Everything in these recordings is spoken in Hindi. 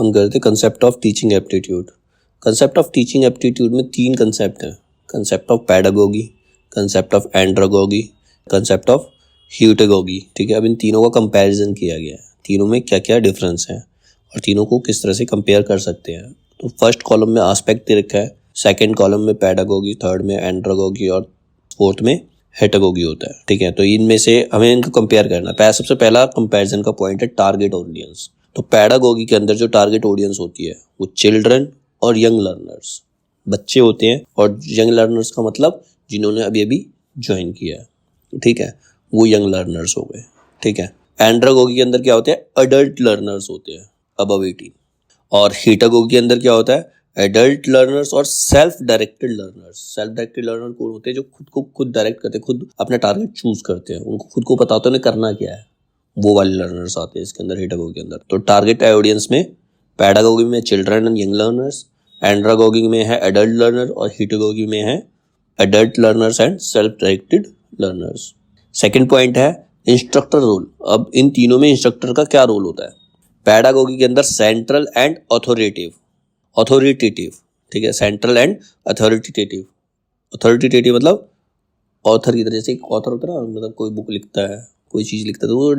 हम करते concept of teaching aptitude. Concept of teaching aptitude में 3 कंसेप्ट हैं, concept of pedagogy, concept of andragogy, concept of heutagogy. ठीक है, अब इन तीनों का कंपैरिजन किया गया है, तीनों में क्या क्या डिफरेंस है और तीनों को किस तरह से कंपेयर कर सकते हैं। तो फर्स्ट कॉलम में एस्पेक्ट दे रखा है, सेकंड कॉलम में पैडागोगी, थर्ड में एंड्रागोगी और फोर्थ में हेटागोगी होता है। ठीक है, तो इनमें से हमें इनको कंपेयर करना है। सबसे पहला कंपैरिजन का पॉइंट है टारगेट ऑडियंस। तो पैडागोगी के अंदर जो टारगेट ऑडियंस होती है वो चिल्ड्रन और यंग लर्नर्स, बच्चे होते हैं, और यंग लर्नर्स का मतलब जिन्होंने अभी अभी ज्वाइन किया है। ठीक है, वो यंग लर्नर्स हो गए। ठीक है, एंड्रागोगी के अंदर क्या होते हैं, अडल्ट लर्नर्स होते हैं अबव 18। और हीटागोगी के अंदर क्या होता है, एडल्ट लर्नर्स और self directed learners. Self directed learner कौन होते हैं, जो खुद को खुद डायरेक्ट करते हैं, खुद अपना टारगेट चूज करते हैं, उनको खुद को पता होता है उन्हें करना क्या है, वो वाले लर्नर्स आते हैं इसके अंदर, हीटागोगी के अंदर। तो टारगेट ऑडियंस में पैडागोगी में चिल्ड्रन एंड यंग लर्नर्स, एंड्रागोगी में है एडल्ट लर्नर और हीटागोगी में है adult learners and self directed learners. Second point है इंस्ट्रक्टर रोल। अब इन तीनों में इंस्ट्रक्टर का क्या रोल होता है। पैडागोगी के अंदर सेंट्रल एंड अथॉरिटेटिव। ठीक है, सेंट्रल एंड अथॉरिटेटिव। अथॉरिटेटिव मतलब ऑथर की तरह, जैसे एक ऑथर होता है ना, मतलब कोई बुक लिखता है, कोई चीज लिखता है, तो वो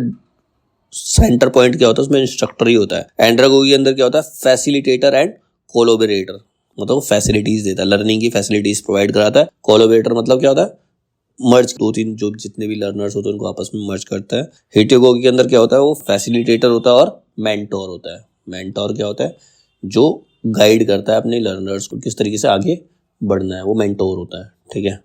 सेंटर पॉइंट क्या होता है उसमें, इंस्ट्रक्टर ही होता है। एंड्रागोगी के अंदर क्या होता है, फैसिलिटेटर एंड कोलैबोरेटर, मतलब वो फैसिलिटीज देता है, लर्निंग की फैसिलिटीज प्रोवाइड कराता है। कोलैबोरेटर मतलब क्या होता है, मर्ज, 2-3 जो जितने भी लर्नर्स होते हैं उनको आपस में मर्ज करता है। हीटागोगी के अंदर क्या होता है, वो फैसिलिटेटर होता है और मेंटोर होता है। मेंटोर क्या होता है, जो गाइड करता है अपने लर्नर्स को किस तरीके से आगे बढ़ना है, वो मेंटोर होता है। ठीक है,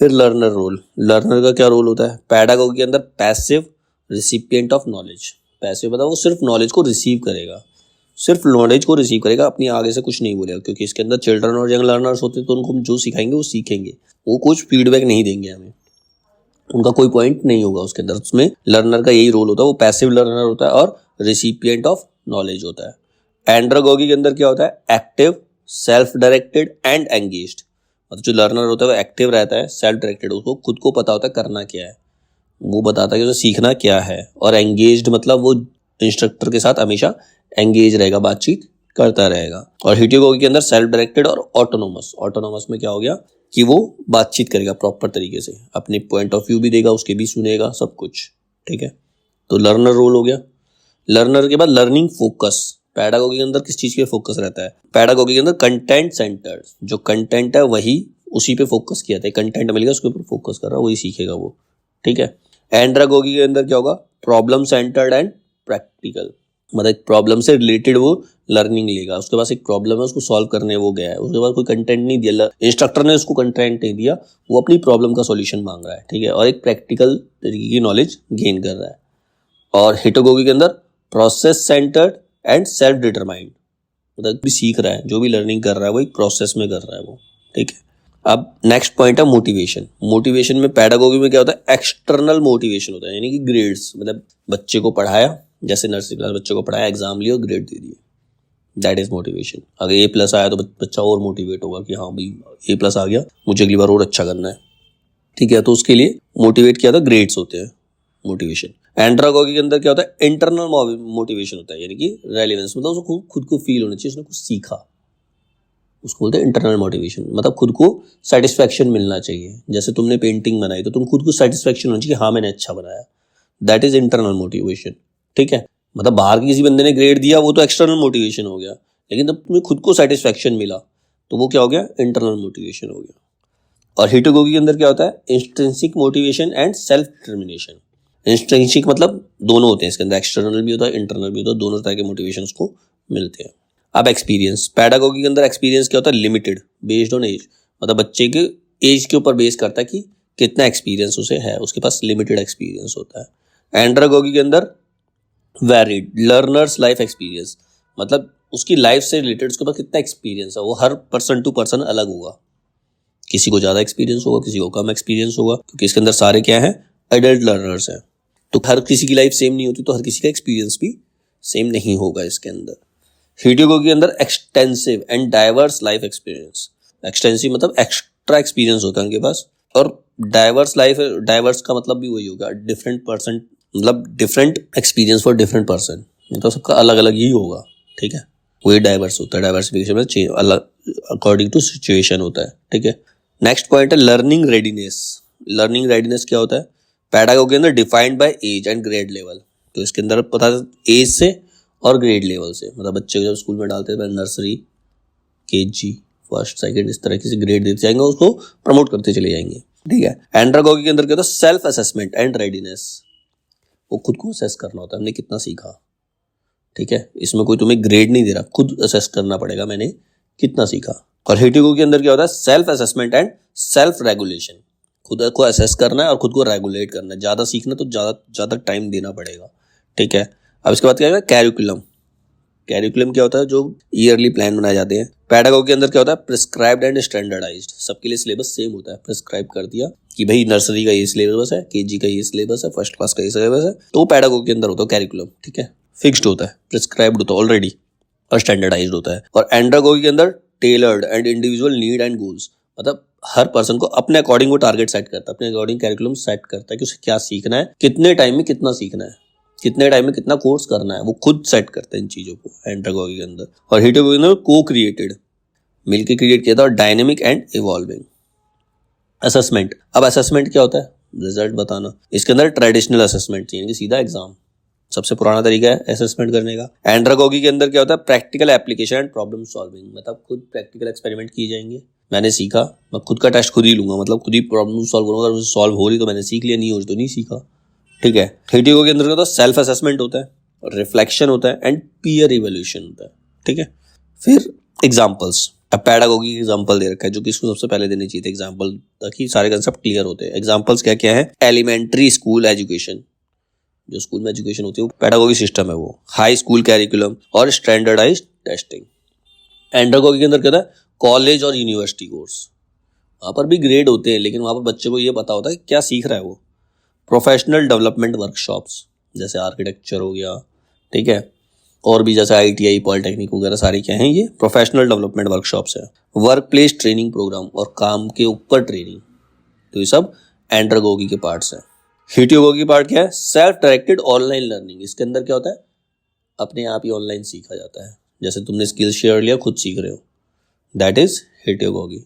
फिर लर्नर रोल। लर्नर का क्या रोल होता है, पैडागोगी के अंदर passive recipient of knowledge. Passive मतलब वो सिर्फ नॉलेज को रिसीव करेगा, सिर्फ नॉलेज को रिसीव करेगा, अपनी आगे से कुछ नहीं बोलेगा, क्योंकि इसके अंदर चिल्ड्रन और यंग लर्नर्स होते हैं, तो उनको हम जो सिखाएंगे वो सीखेंगे, वो कुछ फीडबैक नहीं देंगे हमें, उनका कोई पॉइंट नहीं होगा उसके अंदर। उसमें लर्नर का यही रोल होता है, वो पैसिव लर्नर होता है और रिसिपिएंट ऑफ नॉलेज होता है। एंड्रागोगी के अंदर क्या होता है, active, self directed and engaged. मतलब जो लर्नर होता है वो एक्टिव रहता है, सेल्फ डायरेक्टेड, उसको खुद को पता होता है करना क्या है, वो बताता है कि उसे सीखना क्या है। और एंगेज्ड मतलब वो इंस्ट्रक्टर के साथ हमेशा एंगेज रहेगा, बातचीत करता रहेगा। और हीटागोगी के अंदर सेल्फ डायरेक्टेड और ऑटोनोमस। ऑटोनोमस में क्या हो गया कि वो बातचीत करेगा प्रॉपर तरीके से, अपने पॉइंट ऑफ व्यू भी देगा, उसके भी सुनेगा, सब कुछ। ठीक है, तो लर्नर रोल हो गया। लर्नर के बाद लर्निंग फोकस। पैडागोगी के अंदर किस चीज पे फोकस रहता है, पैडागोगी के अंदर कंटेंट सेंटर्ड, जो कंटेंट है वही उसी पे फोकस किया था, कंटेंट मिल गया उसके ऊपर फोकस कर रहा है, वही सीखेगा वो। ठीक है, एंड्रागोगी के अंदर क्या होगा, प्रॉब्लम सेंटर्ड एंड प्रैक्टिकल, मतलब एक प्रॉब्लम से रिलेटेड वो लर्निंग लेगा, उसके पास एक प्रॉब्लम है, उसको सॉल्व करने वो गया है, उसके बाद कोई कंटेंट नहीं दिया, इंस्ट्रक्टर ने उसको कंटेंट नहीं दिया, वो अपनी प्रॉब्लम का सॉल्यूशन मांग रहा है। ठीक है, और एक प्रैक्टिकल तरीके की नॉलेज गेन कर रहा है। और हीटागोगी के अंदर process centred and self determined, मतलब भी सीख रहा है, जो भी लर्निंग कर रहा है वो एक प्रोसेस में कर रहा है वो। ठीक है, अब नेक्स्ट पॉइंट है मोटिवेशन। मोटिवेशन में पैडागोगी में क्या होता है, एक्सटर्नल मोटिवेशन होता है, यानी कि ग्रेड्स, मतलब बच्चे को पढ़ाया, जैसे नर्सरी क्लास बच्चे को पढ़ाया, एग्जाम लिया और ग्रेड दे दिए, दैट इज मोटिवेशन। अगर A+ आया तो बच्चा और मोटिवेट होगा कि हाँ भाई A+ आ गया, मुझे अगली बार और अच्छा करना है। ठीक है, तो उसके लिए मोटिवेट किया था, ग्रेड्स होते हैं मोटिवेशन। एंड्रागोगी के अंदर क्या होता है, इंटरनल मोटिवेशन होता है, यानी कि रेलेवेंस, मतलब उसको खुद को फील होना चाहिए उसने कुछ सीखा, उसको बोलते हैं इंटरनल मोटिवेशन। मतलब खुद को सेटिस्फेक्शन मिलना चाहिए, जैसे तुमने पेंटिंग बनाई तो तुम खुद को सेटिस्फेक्शन होना चाहिए, हाँ मैंने अच्छा बनाया, दैट इज इंटरनल मोटिवेशन। ठीक है, मतलब बाहर के किसी बंदे ने ग्रेड दिया वो तो एक्सटर्नल मोटिवेशन हो गया, लेकिन जब तुम्हें खुद को सेटिस्फेक्शन मिला तो वो क्या हो गया, इंटरनल मोटिवेशन हो गया। और हीटागोगी के अंदर क्या होता है, intrinsic motivation and self determination. Intrinsic मतलब दोनों होते हैं इसके अंदर, एक्सटर्नल भी होता है, इंटरनल भी होता है, दोनों तरह के मोटिवेशन को मिलते हैं। अब एक्सपीरियंस। पैडागोगी के अंदर एक्सपीरियंस क्या होता है, लिमिटेड, बेस्ड ऑन एज, मतलब बच्चे के एज के ऊपर बेस करता है कि कितना एक्सपीरियंस उसे है, उसके पास लिमिटेड एक्सपीरियंस होता है। एंड्रागोगी के अंदर वैरिड, लर्नर्स लाइफ एक्सपीरियंस, मतलब उसकी लाइफ से रिलेटेड उसके पास कितना एक्सपीरियंस है, वो हर पर्सन टू पर्सन अलग होगा, किसी को ज़्यादा एक्सपीरियंस होगा, किसी को कम एक्सपीरियंस होगा, क्योंकि इसके अंदर सारे क्या हैं, एडल्ट लर्नर्स हैं। तो हर किसी की लाइफ सेम नहीं होती, तो हर किसी का एक्सपीरियंस भी सेम नहीं होगा इसके अंदर। हीटागोगी के अंदर extensive and diverse life experience. Extensive मतलब एक्स्ट्रा एक्सपीरियंस होता है उनके पास, और डाइवर्स लाइफ, डाइवर्स का मतलब भी वही होगा, डिफरेंट पर्सन, मतलब different experience for different person, मतलब सबका अलग अलग ही होगा। ठीक है, वही डाइवर्स होता है। डाइवर्सिफिकेशन में चेंज अलग अकॉर्डिंग टू सिचुएशन होता है, ठीक है। नेक्स्ट पॉइंट है लर्निंग रेडीनेस। लर्निंग रेडीनेस क्या होता है? पैडागोगी के अंदर defined by age and grade level. तो इसके अंदर पता एज से और ग्रेड लेवल से, मतलब बच्चे को जब स्कूल में डालते हैं नर्सरी, केजी, फर्स्ट, सेकंड, इस तरह से ग्रेड देते जाएंगे, उसको प्रमोट करते चले जाएंगे, ठीक है। एंड्रागोगी के अंदर क्या होता है? Self assessment and readiness. वो खुद को असेस करना होता है, हमने कितना सीखा, ठीक है। इसमें कोई तुम्हें ग्रेड नहीं दे रहा, खुद असेस करना पड़ेगा मैंने कितना सीखा। और हिटिगो के अंदर क्या होता है? Self assessment and self regulation. खुद को असेस करना है और खुद को रेगुलेट करना है। ज़्यादा सीखना तो ज़्यादा टाइम देना पड़ेगा, ठीक है। अब इसके बाद क्या है? कैरिकुलम। कैरिकुलम क्या होता है? जो ईयरली प्लान बनाए जाते हैं। पैडागोगी के अंदर क्या होता है? Prescribed and standardised. सबके लिए सिलेबस सेम होता है, प्रिस्क्राइब कर दिया कि भाई नर्सरी का ये सिलेबस है, केजी का ये सिलेबस है, फर्स्ट क्लास का ये सिलेबस है, तो वो पैडागोगी के अंदर होता है कैरिकुलम, ठीक है। फिक्स्ड होता है, प्रिस्क्राइब्ड होता है ऑलरेडी और स्टैंडर्डाइज्ड होता है। और एंड्रागोगी के अंदर tailored and individual need and goals, मतलब हर पर्सन को अपने अकॉर्डिंग वो टारगेट सेट करता है, अपने अकॉर्डिंग कैरिकुलम सेट करता है कि उसे क्या सीखना है, कितने टाइम में कितना सीखना है, कितने टाइम में कितना कोर्स करना है, वो खुद सेट करते हैं इन चीज़ों को एंड्रागोगी के अंदर। और हिटिगोगी के अंदर को क्रिएटेड, मिलकर क्रिएट किया था, और डायनेमिक एंड इवॉल्विंग। असेसमेंट। अब असेसमेंट क्या होता है? रिजल्ट बताना। इसके अंदर ट्रेडिशनल असेसमेंट यानी कि सीधा एग्जाम, सबसे पुराना तरीका है असेसमेंट करने का। एंड्रागोगी के अंदर क्या होता है? Practical application and problem solving, मतलब खुद प्रैक्टिकल एक्सपेरिमेंट किए जाएंगे। मैंने सीखा, मैं खुद का टेस्ट खुद ही लूंगा, मतलब खुद ही प्रॉब्लम सॉल्व करूंगा। अगर मुझे सॉल्व हो रही तो मैंने सीख लिया, नहीं हो रही तो नहीं सीखा, ठीक है। हिटिगो के अंदर क्या होता है? सेल्फ असेसमेंट होता है, रिफ्लेक्शन होता है एंड पीयर इवोल्यूशन होता है, ठीक है। फिर एग्जाम्पल्स। अब पैडागोगी की एग्जाम्पल दे रखा है जो कि इसको सबसे पहले देनी चाहिए थे एग्जाम्पल, ताकि सारे कंसेप्ट क्लियर होते हैं। एग्जाम्पल्स क्या क्या है? एलिमेंट्री स्कूल एजुकेशन, जो स्कूल में एजुकेशन होती है वो पैडागोगी सिस्टम है वो। हाई स्कूल कैरिकुलम और स्टैंडर्डाइज्ड टेस्टिंग। एंड्रागोगी के अंदर क्या होता है? कॉलेज और यूनिवर्सिटी कोर्स, वहाँ पर भी ग्रेड होते हैं लेकिन वहाँ पर बच्चे को ये पता होता है क्या सीख रहा है वो। प्रोफेशनल डेवलपमेंट वर्कशॉप्स, जैसे आर्किटेक्चर हो गया, ठीक है, और भी जैसे ITI, पॉलिटेक्निक वगैरह सारी क्या हैं? ये प्रोफेशनल डेवलपमेंट वर्कशॉप्स है। वर्क प्लेस ट्रेनिंग प्रोग्राम और काम के ऊपर ट्रेनिंग, तो ये सब एंड्रागोगी के पार्ट्स हैं। हिटिगोगी पार्ट क्या है? Self directed online learning. इसके अंदर क्या होता है? अपने आप ही ऑनलाइन सीखा जाता है, जैसे तुमने स्किल शेयर लिया, खुद सीख रहे हो, दैट इज हिटिगोगी।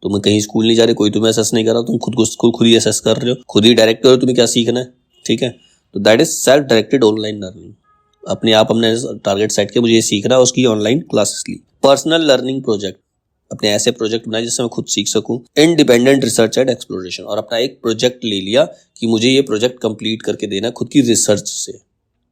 तुम कहीं स्कूल नहीं जा रहे, कोई तुम्हें असेस नहीं कर रहा, तुम खुद को खुद ही असेस कर रहे हो, खुद ही डायरेक्ट करो तुम्हें क्या सीखना है, ठीक है। तो that is self directed online learning. अपने आप हमने टारगेट सेट किया, मुझे ये सीखना है, उसकी ऑनलाइन क्लासेस ली। पर्सनल लर्निंग प्रोजेक्ट, अपने ऐसे प्रोजेक्ट बनाए जिससे मैं खुद सीख सकूं। इंडिपेंडेंट रिसर्च एंड एक्सप्लोरेशन, और अपना एक प्रोजेक्ट ले लिया कि मुझे ये प्रोजेक्ट कंप्लीट करके देना खुद की रिसर्च से,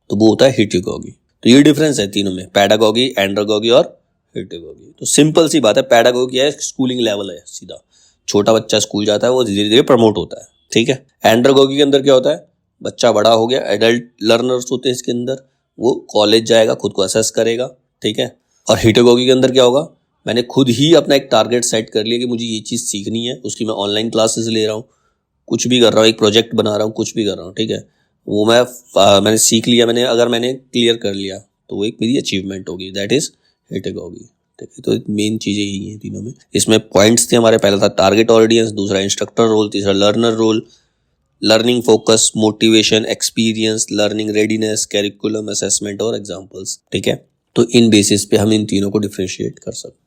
तो वो होता है हिटिगोगी। तो ये डिफरेंस है तीनों में, पैडागोगी, एंड्रागोगी और हिटिगोगी। तो सिंपल सी बात है, पैडागोगी है स्कूलिंग लेवल है, सीधा छोटा बच्चा स्कूल जाता है, वो धीरे धीरे प्रमोट होता है, ठीक है। एंड्रागोगी के अंदर क्या होता है? बच्चा बड़ा हो गया, एडल्ट लर्नर्स होते हैं इसके अंदर, वो कॉलेज जाएगा, खुद को असेस करेगा, ठीक है। और हिटिगोगी के अंदर क्या होगा? मैंने खुद ही अपना एक टारगेट सेट कर लिया कि मुझे ये चीज़ सीखनी है, उसकी मैं ऑनलाइन क्लासेस ले रहा हूँ, कुछ भी कर रहा हूँ, एक प्रोजेक्ट बना रहा हूँ, कुछ भी कर रहा हूँ, ठीक है। वो मैंने सीख लिया, अगर मैंने क्लियर कर लिया तो वो एक मेरी अचीवमेंट होगी, दैट इज हिटिगोगी, ठीक है। तो मेन चीज़ें यही हैं तीनों में। इसमें पॉइंट्स थे हमारे, पहला था टारगेट ऑडियंस, दूसरा इंस्ट्रक्टर रोल, तीसरा learner role, learning focus, motivation, experience, learning readiness, curriculum, assessment और एग्जाम्पल्स, ठीक है। तो इन बेसिस पे हम इन तीनों को डिफरेंशिएट कर सकते हैं।